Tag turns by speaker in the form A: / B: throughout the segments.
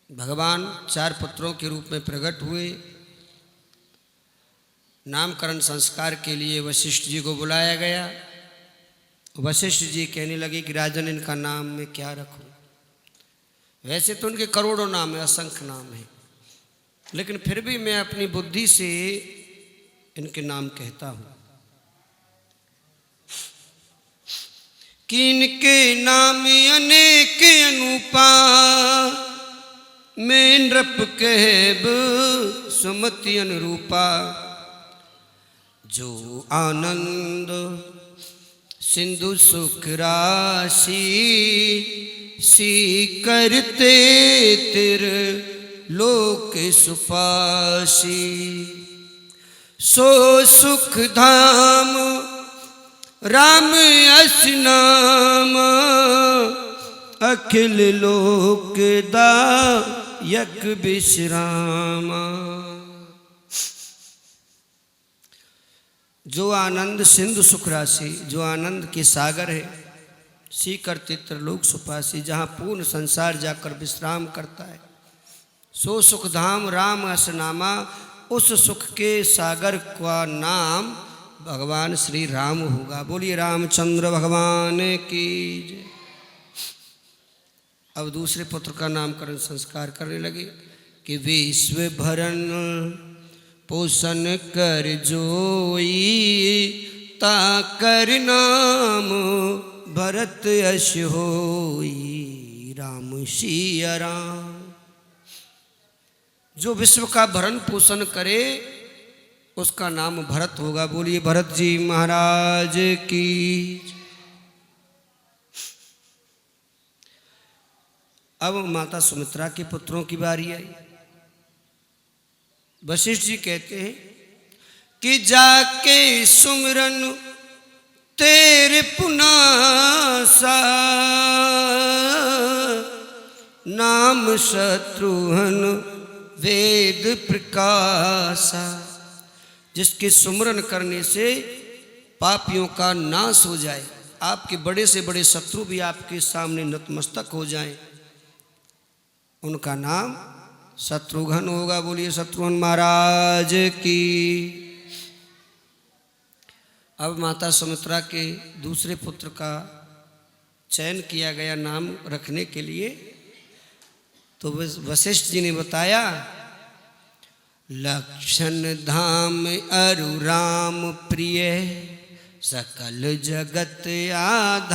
A: भगवान 4 पुत्रों के रूप में प्रकट हुए। नामकरण संस्कार के लिए वशिष्ठ जी को बुलाया गया। वशिष्ठ जी कहने लगे कि राजन, इनका नाम मैं क्या रखूं? वैसे तो उनके करोड़ों नाम है, असंख्य नाम है, लेकिन फिर भी मैं अपनी बुद्धि से इनके नाम कहता हूं कि इनके नाम अनेक अनूपा, मैं नृप कहब सुमति अनुरूपा। जो आनंद सिंधु सुख राशि, सी करते तिर लोक सुपासी। सो सुख धाम राम यश नाम, अखिल लोक दायक विश्राम। जो आनंद सिंधु सुख राशि, जो आनंद के सागर है, सी करते त्रिलोक सुपासी, जहाँ पूर्ण संसार जाकर विश्राम करता है। सो सुख धाम राम यश नामा, उस सुख के सागर का नाम भगवान श्री राम होगा। बोलिए रामचंद्र भगवान की जय। अब दूसरे पुत्र का नामकरण संस्कार करने लगे कि विश्व भरण पोषण कर जोई, ताकर नाम भरत यश होई। राम सिया राम। जो विश्व का भरण पोषण करे उसका नाम भरत होगा। बोलिए भरत जी महाराज की। अब माता सुमित्रा के पुत्रों की बारी आई। वशिष्ठ जी कहते हैं कि जाके सुमिरन तेरे पुनासा, नाम शत्रुघ्न वेद प्रकाशा। जिसके सुमरन करने से पापियों का नाश हो जाए, आपके बड़े से बड़े शत्रु भी आपके सामने नतमस्तक हो जाएं, उनका नाम शत्रुघ्न होगा। बोलिए शत्रुघ्न महाराज की। अब माता सुमित्रा के दूसरे पुत्र का चयन किया गया नाम रखने के लिए। तो वशिष्ठ जी ने बताया, लक्षण धाम अरु राम प्रिय, सकल जगत आधार।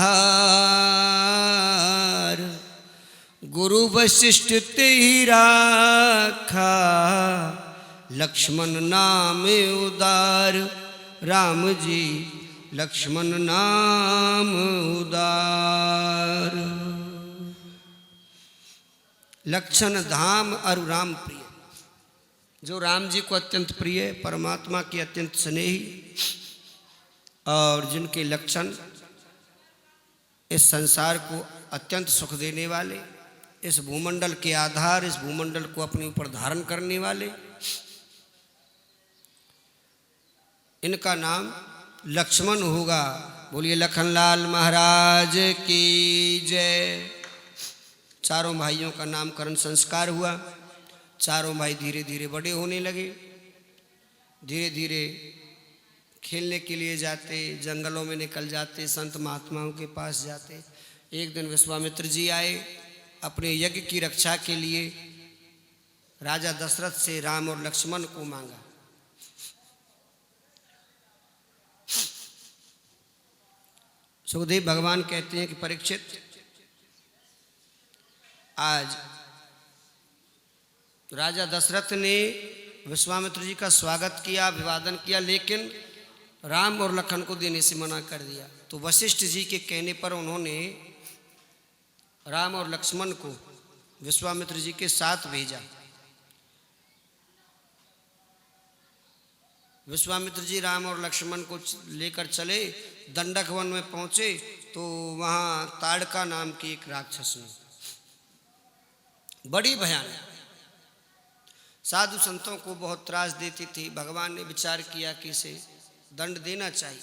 A: गुरु वशिष्ठ तेहि राखा, लक्ष्मण नाम उदार। राम जी लक्ष्मण नाम उदार। लक्षण धाम अरु राम प्रिय, जो राम जी को अत्यंत प्रिय, परमात्मा के अत्यंत स्नेही, और जिनके लक्षण इस संसार को अत्यंत सुख देने वाले, इस भूमंडल के आधार, इस भूमंडल को अपने ऊपर धारण करने वाले, इनका नाम लक्ष्मण होगा। बोलिए लखनलाल महाराज की जय। चारों भाइयों का नामकरण संस्कार हुआ। चारों भाई धीरे धीरे बड़े होने लगे, धीरे धीरे खेलने के लिए जाते, जंगलों में निकल जाते, संत महात्माओं के पास जाते। एक दिन विश्वामित्र जी आए अपने यज्ञ की रक्षा के लिए। राजा दशरथ से राम और लक्ष्मण को मांगा। सुखदेव भगवान कहते हैं कि परीक्षित, आज राजा दशरथ ने विश्वामित्र जी का स्वागत किया, अभिवादन किया, लेकिन राम और लखन को देने से मना कर दिया। तो वशिष्ठ जी के कहने पर उन्होंने राम और लक्ष्मण को विश्वामित्र जी के साथ भेजा। विश्वामित्र जी राम और लक्ष्मण को लेकर चले, दंडक वन में पहुंचे तो वहां ताड़का नाम की एक राक्षस ने, बड़ी भयानक, साधु संतों को बहुत त्रास देती थी। भगवान ने विचार किया कि इसे दंड देना चाहिए।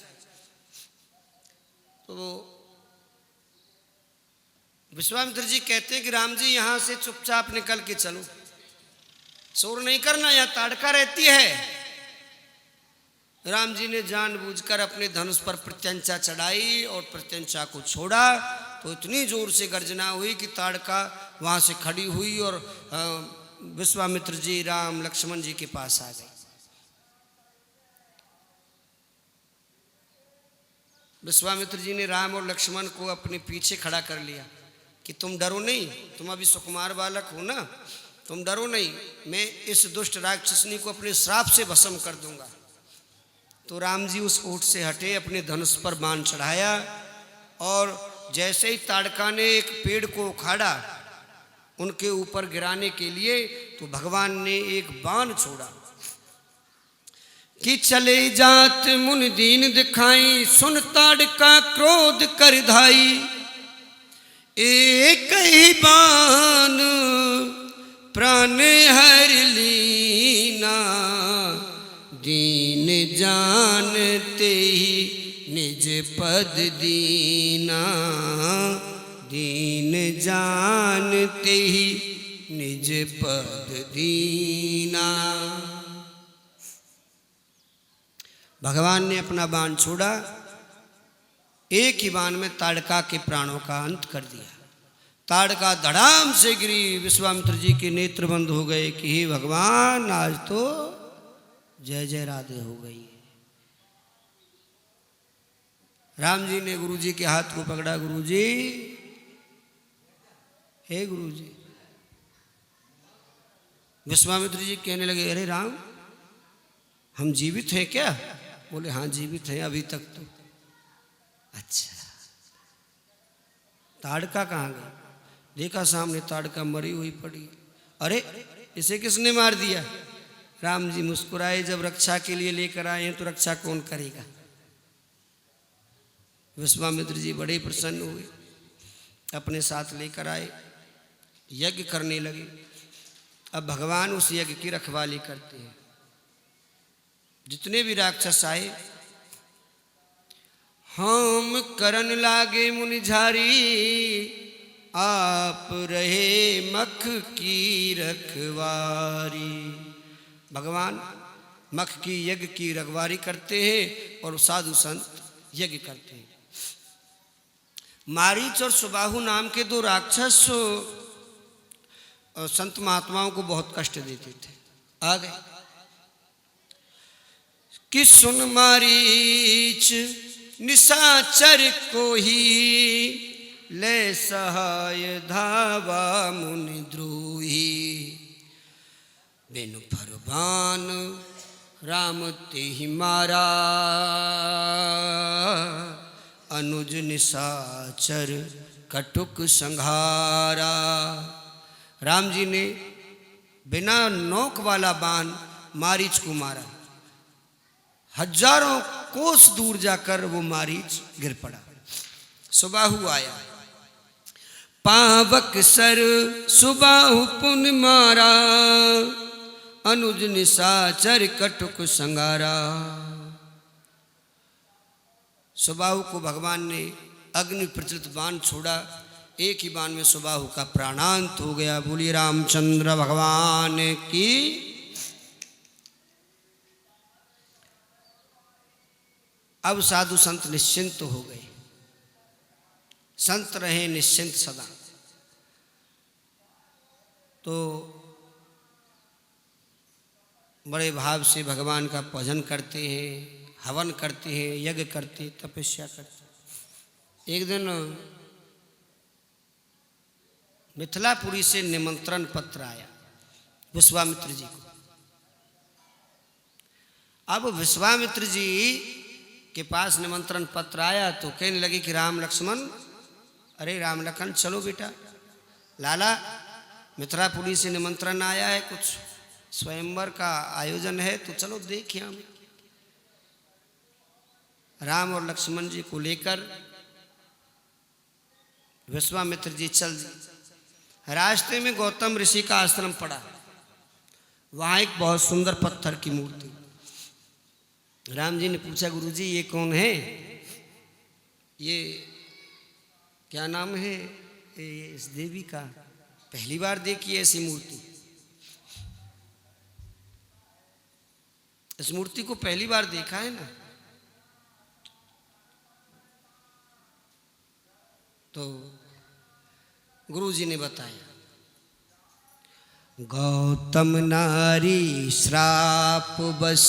A: तो विश्वामित्र जी कहते हैं कि राम जी यहाँ से चुपचाप निकल के चलो, शोर नहीं करना, यहाँ ताड़का रहती है। राम जी ने जानबूझकर अपने धनुष पर प्रत्यंचा चढ़ाई और प्रत्यंचा को छोड़ा तो इतनी जोर से गर्जना हुई कि ताड़का वहाँ से खड़ी हुई और विश्वामित्र जी राम लक्ष्मण जी के पास आ गए। विश्वामित्र जी ने राम और लक्ष्मण को अपने पीछे खड़ा कर लिया कि तुम डरो नहीं, तुम अभी सुकुमार बालक हो ना, तुम डरो नहीं, मैं इस दुष्ट राक्षसनी को अपने श्राप से भस्म कर दूंगा। तो राम जी उस ऊंट से हटे, अपने धनुष पर बाण चढ़ाया और जैसे ही ताड़का ने एक पेड़ को उखाड़ा उनके ऊपर गिराने के लिए, तो भगवान ने एक बाण छोड़ा कि चले जात मुन दीन दिखाई, सुन ताड़का क्रोध कर धाई। एक ही बाण प्राण हर लीना, दीन जानते ही निज पद दीना, दीन जानते ही निज पद दीना। भगवान ने अपना बाण छोड़ा, एक ही बाण में ताड़का के प्राणों का अंत कर दिया। ताड़का धड़ाम से गिरी, विश्वामित्र जी के नेत्र बंद हो गए कि हे भगवान, आज तो जय जय राधे हो गई। राम जी ने गुरु जी के हाथ को पकड़ा, गुरु जी, हे गुरु जी। विश्वामित्र जी कहने लगे, अरे राम, हम जीवित हैं क्या? बोले हाँ जीवित हैं अभी तक तो। अच्छा, ताड़का कहाँ गई? देखा सामने ताड़का मरी हुई पड़ी। अरे इसे किसने मार दिया? राम जी मुस्कुराए, जब रक्षा के लिए लेकर आए हैं तो रक्षा कौन करेगा? विश्वामित्र जी बड़े प्रसन्न हुए, अपने साथ लेकर आए, यज्ञ करने लगे। अब भगवान उस यज्ञ की रखवाली करते हैं। जितने भी राक्षस आए, हम करन लागे मुनिझारी, आप रहे मख की रखवारी। भगवान मख की यज्ञ की रखवारी करते हैं और साधु संत यज्ञ करते हैं। मारीच और सुबाहु नाम के दो राक्षस संत महात्माओं को बहुत कष्ट देते थे। आ गए कि सुन मारीच निशाचर को ही, ले सहाय धावा मुनि द्रोही। बिनु फरमान राम ते ही मारा, अनुज निशाचर कटुक संहारा। राम जी ने बिना नोक वाला बाण मारीच को मारा। हजारों कोस दूर जाकर वो मारीच गिर पड़ा। सुबाहु आया, पावक सर सुबाहु पुन मारा, अनुज निशाचर कटुक संगारा। सुबाहु को भगवान ने अग्नि प्रज्वलित बाण छोड़ा, एक ही बाण में सुबाहु का प्राणांत हो गया। बोलिए रामचंद्र भगवान की। अब साधु संत निश्चिंत हो गए, संत रहे निश्चिंत सदा। तो बड़े भाव से भगवान का भजन करते हैं, हवन करते हैं, यज्ञ करते हैं, तपस्या करते हैं। एक दिन मिथिलापुरी से निमंत्रण पत्र आया विश्वामित्र जी को। अब विश्वामित्र जी के पास निमंत्रण पत्र आया तो कहने लगे कि राम लक्ष्मण, अरे राम लखन चलो बेटा, लाला मिथिलापुरी से निमंत्रण आया है, कुछ स्वयंवर का आयोजन है, तो चलो देखिए। हम राम और लक्ष्मण जी को लेकर विश्वामित्र जी चल दिए। रास्ते में गौतम ऋषि का आश्रम पड़ा, वहाँ एक बहुत सुंदर पत्थर की मूर्ति। राम जी ने पूछा, गुरुजी ये कौन है? ये क्या नाम है इस देवी का पहली बार देखी है ऐसी मूर्ति। इस मूर्ति को पहली बार देखा है ना। तो गुरुजी ने बताया, गौतम नारी श्राप बस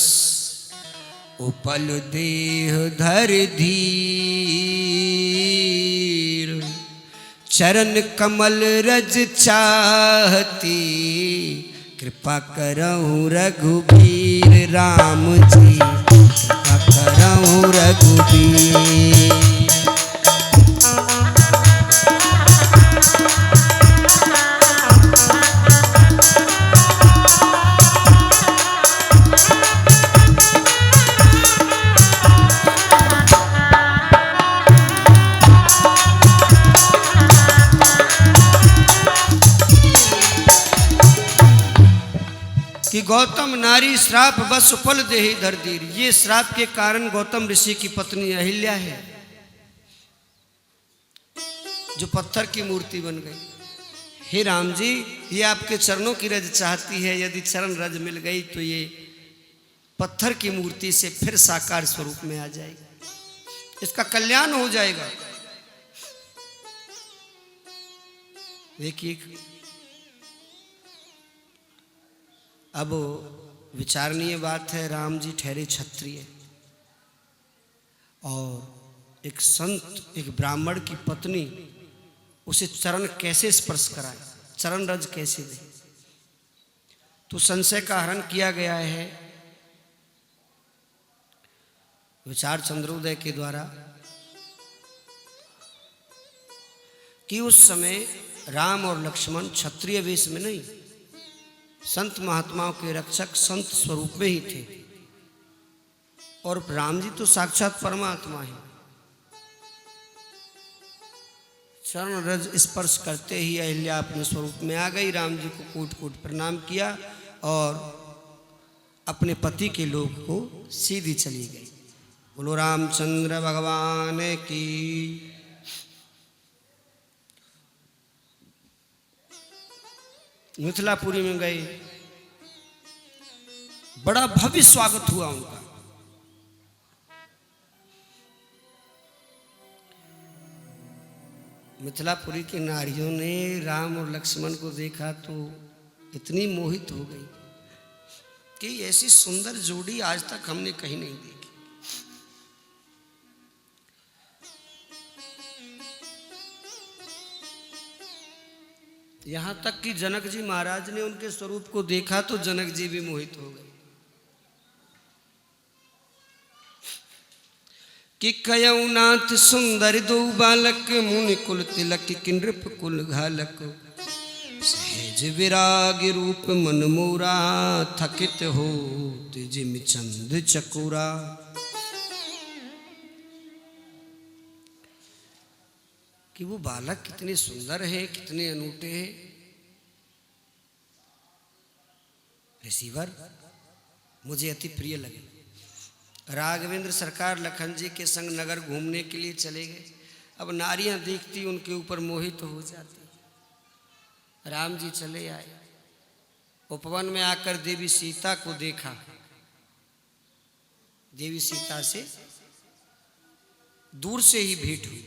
A: उपल देह धर धीर, चरण कमल रज चाहती, कृपा करहु रघुबीर राम जी, कृपा करहु रघुबीर। कि गौतम नारी श्राप बस फल देहि धर धीर। ये श्राप के कारण गौतम ऋषि की पत्नी अहिल्या है जो पत्थर की मूर्ति बन गई। हे राम जी, ये आपके चरणों की रज चाहती है, यदि चरण रज मिल गई तो ये पत्थर की मूर्ति से फिर साकार स्वरूप में आ जाएगी, इसका कल्याण हो जाएगा। देखिए, अब विचारणीय बात है, राम जी ठहरे क्षत्रिय और एक संत, एक ब्राह्मण की पत्नी उसे चरण कैसे स्पर्श कराए, चरण रज कैसे दे। तो संशय का हरण किया गया है विचार चंद्रोदय के द्वारा कि उस समय राम और लक्ष्मण क्षत्रिय वेश में नहीं, संत महात्माओं के रक्षक संत स्वरूप में ही थे। और राम जी तो साक्षात परमात्मा है। चरण रज स्पर्श करते ही अहिल्या अपने स्वरूप में आ गई, राम जी को कोट कोट प्रणाम किया और अपने पति के लोक को सीधी चली गई। बोलो रामचंद्र भगवान की। मिथिलापुरी में गए, बड़ा भव्य स्वागत हुआ उनका। मिथिलापुरी की नारियों ने राम और लक्ष्मण को देखा तो इतनी मोहित हो गई कि ऐसी सुंदर जोड़ी आज तक हमने कहीं नहीं देखी। यहां तक कि जनक जी महाराज ने उनके स्वरूप को देखा तो जनक जी भी मोहित हो गए कि कयउनाथ सुंदर दो बालक, मुनि कुल तिलक किन्नृप कुल घालक, सहज विराग रूप मन मोरा, थकित हो जिम चंद चकोरा। कि वो बालक कितने सुंदर हैं, कितने अनूठे हैं। रिसीवर मुझे अति प्रिय लगे। राघवेंद्र सरकार लखन जी के संग नगर घूमने के लिए चले गए। अब नारियां देखती उनके ऊपर मोहित हो जाती। राम जी चले आए, उपवन में आकर देवी सीता को देखा। देवी सीता से दूर से ही भेंट हुई।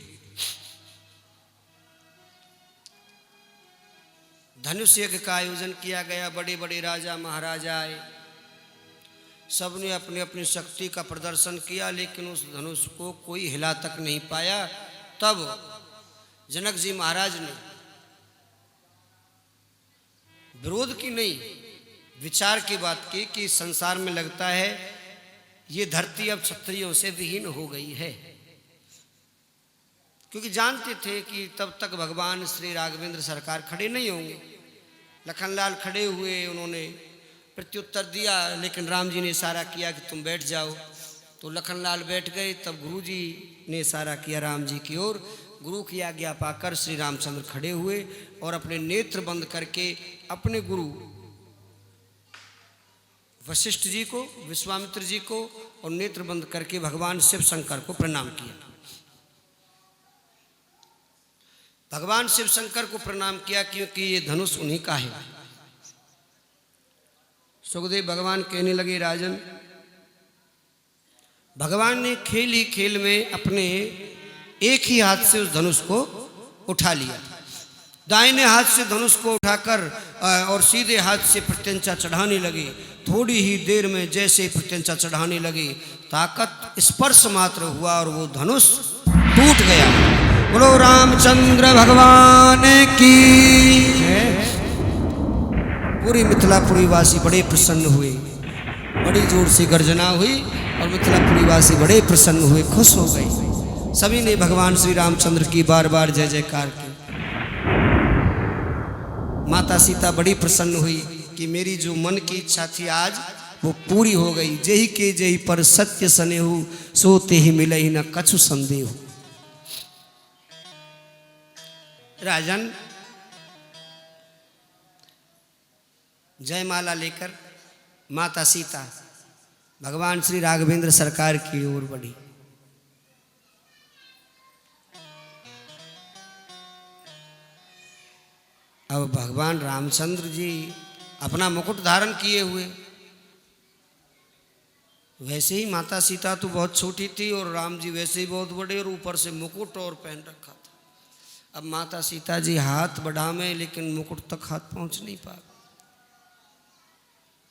A: धनुष यज्ञ का आयोजन किया गया। बड़े बड़े राजा महाराजा आए, सबने अपनी अपनी शक्ति का प्रदर्शन किया, लेकिन उस धनुष को कोई हिला तक नहीं पाया। तब जनक जी महाराज ने विरोध की नहीं, विचार की बात की कि संसार में लगता है ये धरती अब क्षत्रियों से विहीन हो गई है। क्योंकि जानते थे कि तब तक भगवान श्री राघवेंद्र सरकार खड़े नहीं होंगे। लखनलाल खड़े हुए, उन्होंने प्रत्युत्तर दिया, लेकिन राम जी ने इशारा किया कि तुम बैठ जाओ। तो लखनलाल बैठ गए। तब गुरु जी ने इशारा किया राम जी की ओर। गुरु की आज्ञा पाकर श्री रामचंद्र खड़े हुए और अपने नेत्र बंद करके अपने गुरु वशिष्ठ जी को, विश्वामित्र जी को और नेत्र बंद करके भगवान शिव शंकर को प्रणाम किया। भगवान शिव शंकर को प्रणाम किया क्योंकि ये धनुष उन्हीं का है। सुखदेव भगवान कहने लगे राजन, भगवान ने खेल ही खेल में अपने एक ही हाथ से उस धनुष को उठा लिया। दाहिने हाथ से धनुष को उठाकर और सीधे हाथ से प्रत्यंचा चढ़ाने लगे। थोड़ी ही देर में जैसे प्रत्यंचा चढ़ाने लगे, ताकत स्पर्श मात्र हुआ और वो धनुष टूट गया। बोलो रामचंद्र भगवान की। पूरी मिथिलापुरी वासी बड़े प्रसन्न हुए, बड़ी जोर से गर्जना हुई और मिथिलापुरी वासी बड़े प्रसन्न हुए, खुश हो गए। सभी ने भगवान श्री रामचंद्र की बार बार जय जयकार की। माता सीता बड़ी प्रसन्न हुई कि मेरी जो मन की इच्छा थी आज वो पूरी हो गई। जेहि के जेहि पर सत्य सनेहु, सोते ही मिले ही न कछु संदेह। राजन जयमाला लेकर माता सीता भगवान श्री राघवेंद्र सरकार की ओर बढ़ी। अब भगवान रामचंद्र जी अपना मुकुट धारण किए हुए, वैसे ही माता सीता तो बहुत छोटी थी और राम जी वैसे ही बहुत बड़े और ऊपर से मुकुट और पहन रखा था। अब माता सीता जी हाथ बढ़ावे लेकिन मुकुट तक हाथ पहुंच नहीं पा।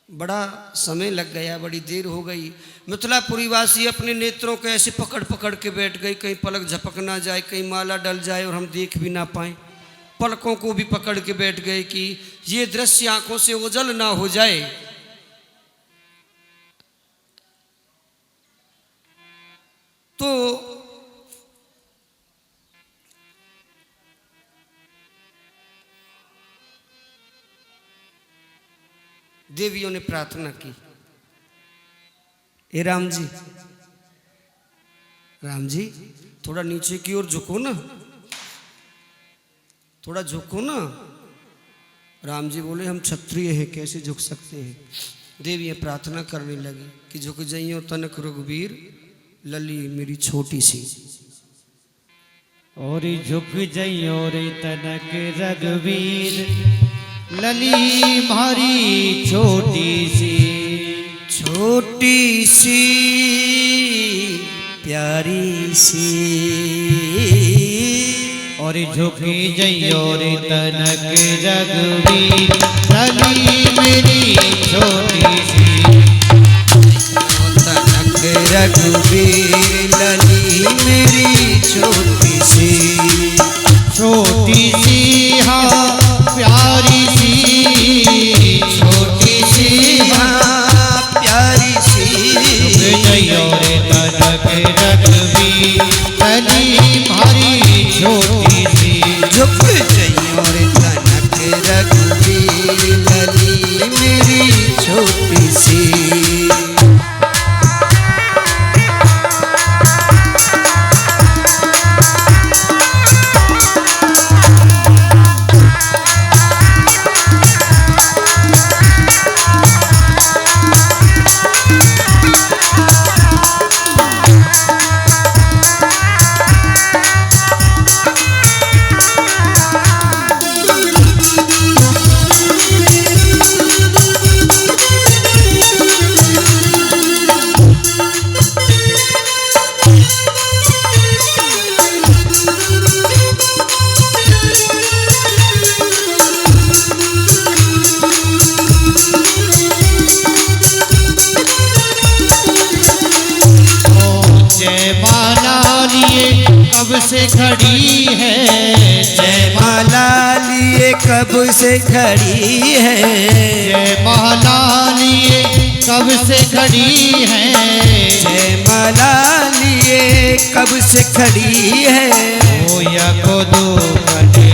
A: बड़ा समय लग गया, बड़ी देर हो गई। मिथिलापुरी वासी अपने नेत्रों को ऐसे पकड़ पकड़ के बैठ गई, कहीं पलक झपक ना जाए, कहीं माला डल जाए और हम देख भी ना पाए। पलकों को भी पकड़ के बैठ गए कि ये दृश्य आंखों से ओझल ना हो जाए। तो देवियों ने प्रार्थना की, ए राम जी थोड़ा नीचे की ओर झुको ना, थोड़ा झुको ना। राम जी बोले हम क्षत्रिय हैं, कैसे झुक सकते हैं। देवियाँ प्रार्थना करने लगी कि झुक जाइयो तनक रघुवीर, लली मेरी छोटी सी।
B: और झुक जाइयो रे तनक रघुवीर, लली मारी छोटी सी।
A: छोटी सी प्यारी सी।
B: और झुक जाइयो रे तनक रघुवीर, लली मेरी छोटी सी।
A: तनक रघुवीर लली मेरी छोटी सी।
B: छोटी सी हाँ प्यारी सी,
A: छोटी सी हाँ प्यारी सी।
B: झुक जाइयो रे तनक रघुवीर, लली मारी छोटी सी।
A: झुक जाइयो रे तनक रघुवीर, लली मेरी छोटी सी।
B: कब से खड़ी है,
A: जयमाला लिए कब से खड़ी है।
B: जयमाला लिए कब से खड़ी है।
A: जयमाला लिए कब से खड़ी है।
B: होया को दो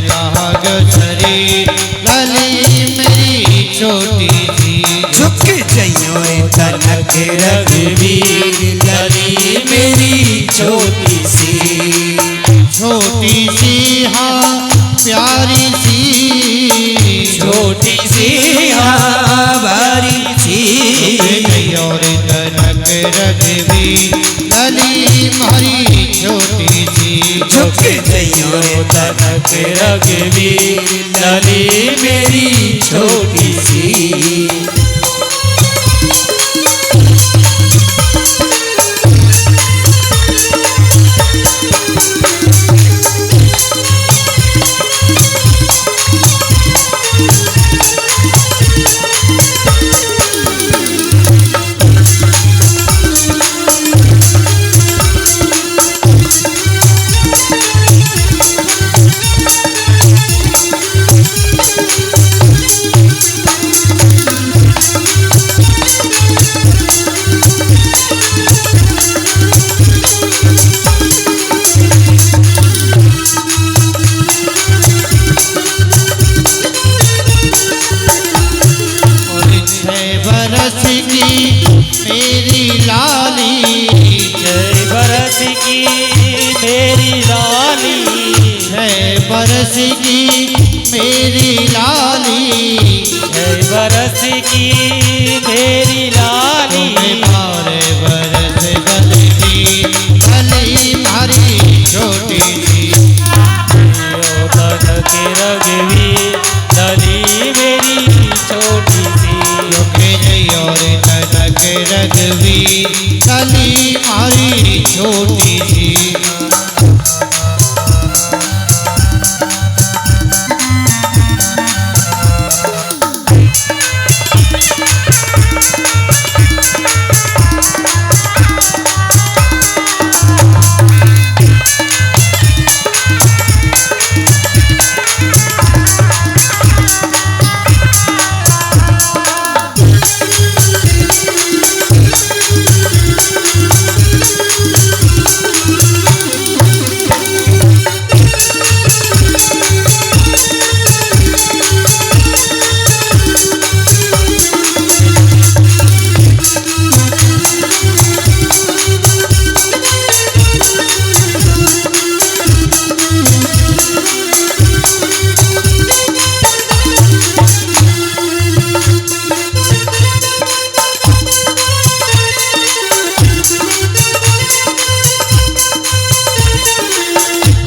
B: लाग शरीर, लली मेरी छोटी सी।
A: झुक जाइयो तनक रघुवीर, लली मेरी छोटी सी।
B: छोटी सी हाँ प्यारी सी।
A: छोटी सी हाँ प्यारी सी।
B: और तनक रघुवीर, लली मारी छोटी सी।
A: झुक जइयो रे
C: तनक रघुवीर लली मेरी छोटी सी।
B: बरस की मेरी लाली,
C: 6 बरस की मेरी लाली,
B: 6 बरस की मेरी लाली,
C: 6 बरस की मेरी लाली।
B: तुम्हें 12 बरस गली गली मारी छोटी सी।
C: ओ तनक रघुवीर लली मेरी छोटी सी।
B: झुके जइयो रे तनक रघुवीर लली मारी छोटी सी।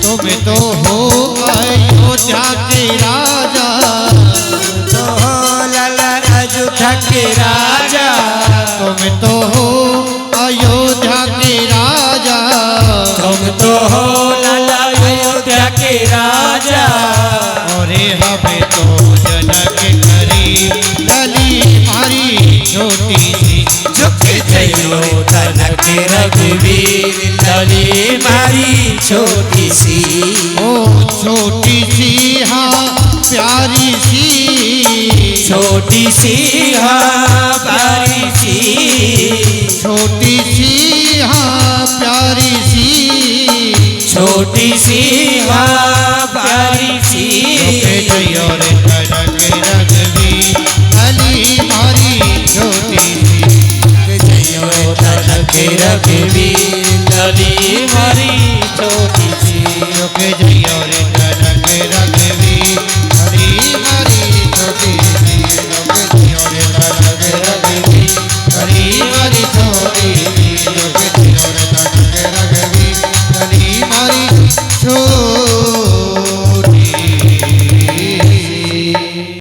B: तुम तो हो अयोध्या के राजा,
A: तो हो लाला अयोध्या के राजा,
B: तुम तो हो अयोध्या के राजा,
C: तुम तो हो लाला अयोध्या के राजा।
B: और हमें तो जनक करीब लली मारी छोटी सी।
A: झुक जइयो तनक रघुवीर लली मारी छोटी सी।
B: ओ छोटी सी हाँ प्यारी सी,
C: छोटी सी हाँ प्यारी सी,
B: छोटी सी हाँ प्यारी सी,
C: छोटी सी हाँ प्यारी सी।
B: झुके जइयो रे तनक रघुवीर लली मारी छोटी सी।
C: जइयो तनक रघुवीर लली मारी छोटी सी।
B: झुके जइयो